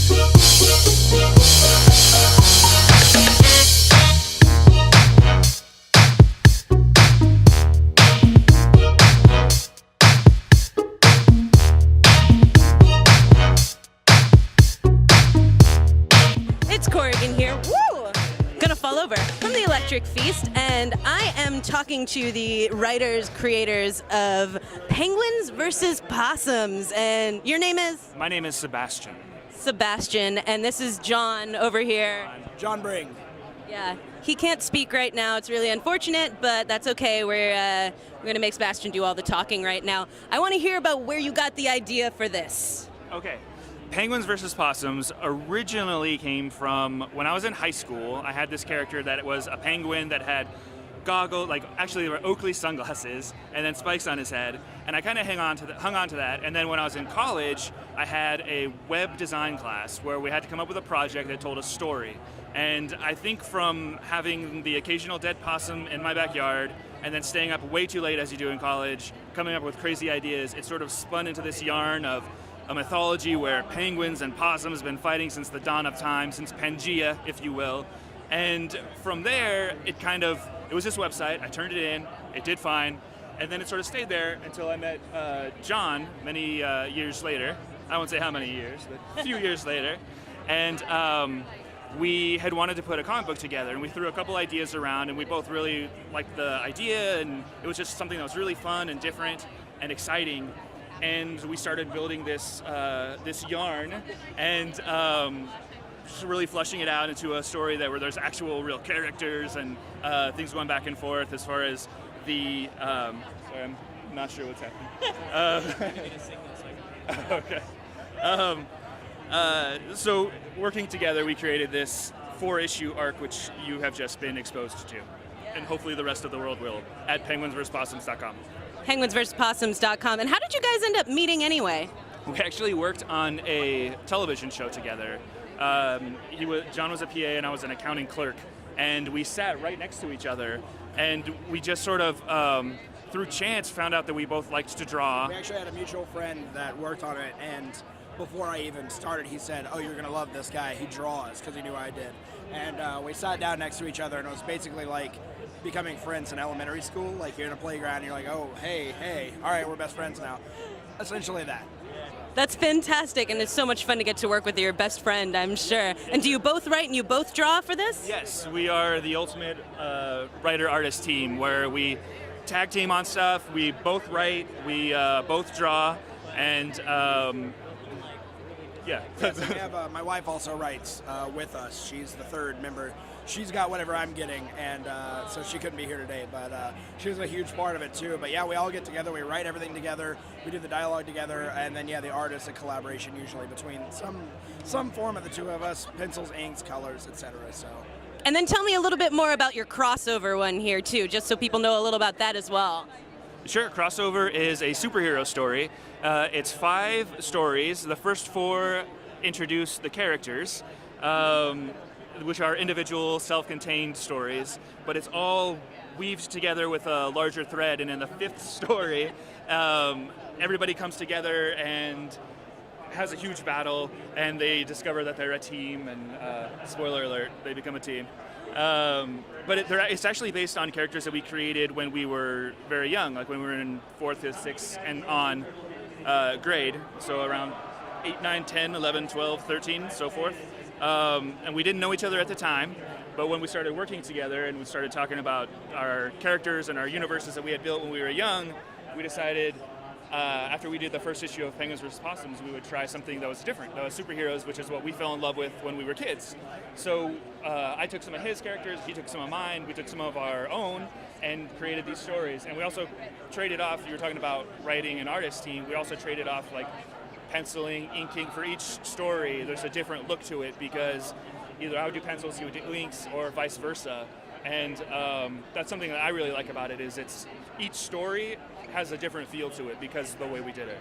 It's Corrigan here. Woo! Gonna fall over from the Electric Feast, and I am talking to the writers, creators of Penguins versus Possums. And your name is? My name is Sebastian. Sebastian, and this is John over here. John Bring. Yeah, he can't speak right now. It's really unfortunate, but that's okay. We're gonna make Sebastian do all the talking right now. I want to hear about where you got the idea for this. Okay. Penguins versus Possums originally came from when I was in high school. I had this character that was a penguin that had goggles, actually they were Oakley sunglasses, and then spikes on his head. And I kind of hung on to that. And then when I was in college, I had a web design class where we had to come up with a project that told a story. And I think from having the occasional dead possum in my backyard and then staying up way too late as you do in college, coming up with crazy ideas, it sort of spun into this yarn of a mythology where penguins and possums have been fighting since the dawn of time, since Pangea, if you will. And from there, it was this website, I turned it in, it did fine, and then it sort of stayed there until I met John many years later. I won't say how many years, but a few years later. And we had wanted to put a comic book together, and we threw a couple ideas around, and we both really liked the idea, and it was just something that was really fun and different and exciting. And we started building this yarn, and just really fleshing it out into a story where there's actual real characters and things going back and forth as far as the. Sorry, I'm not sure what's happening. Okay. So working together, we created this 4-issue arc, which you have just been exposed to, and hopefully the rest of the world will at penguinsversuspossums.com. penguinsversuspossums.com. And how did you guys end up meeting anyway? We actually worked on a television show together. John was a PA and I was an accounting clerk, and we sat right next to each other, and we just sort of, through chance, found out that we both liked to draw. We actually had a mutual friend that worked on it, and before I even started, he said, "Oh, you're going to love this guy. He draws," because he knew I did. And we sat down next to each other, and it was basically like becoming friends in elementary school. Like, you're in a playground, and you're like, "Oh, hey, all right, we're best friends now." Essentially that. That's fantastic, and it's so much fun to get to work with your best friend, I'm sure. And do you both write and you both draw for this? Yes, we are the ultimate writer-artist team, where we tag team on stuff, we both write, we both draw, and yeah. Yes, we have, my wife also writes with us. She's the third member. She's got whatever I'm getting, and so she couldn't be here today, but she was a huge part of it too. But yeah, we all get together, we write everything together, we do the dialogue together, and then yeah, the art is a collaboration usually between some form of the two of us, pencils, inks, colors, etc. So. And then tell me a little bit more about your crossover one here too, just so people know a little about that as well. Sure, Crossover is a superhero story. It's 5 stories. The first 4 introduce the characters, which are individual, self-contained stories, but it's all weaved together with a larger thread. And in the 5th story, everybody comes together and has a huge battle, and they discover that they're a team, and spoiler alert, they become a team. But it's actually based on characters that we created when we were very young, like when we were in 4th, 5th, 6th, and on grade, so around 8, 9, 10, 11, 12, 13, so forth. And we didn't know each other at the time, but when we started working together and we started talking about our characters and our universes that we had built when we were young, we decided after we did the first issue of Penguins vs. Possums, we would try something that was different, that was superheroes, which is what we fell in love with when we were kids. So I took some of his characters, he took some of mine, we took some of our own, and created these stories. And we also traded off, you were talking about writing an artist team, we also traded off like penciling, inking for each story. There's a different look to it because either I would do pencils, he would do inks, or vice versa. And that's something that I really like about it, is each story has a different feel to it because of the way we did it.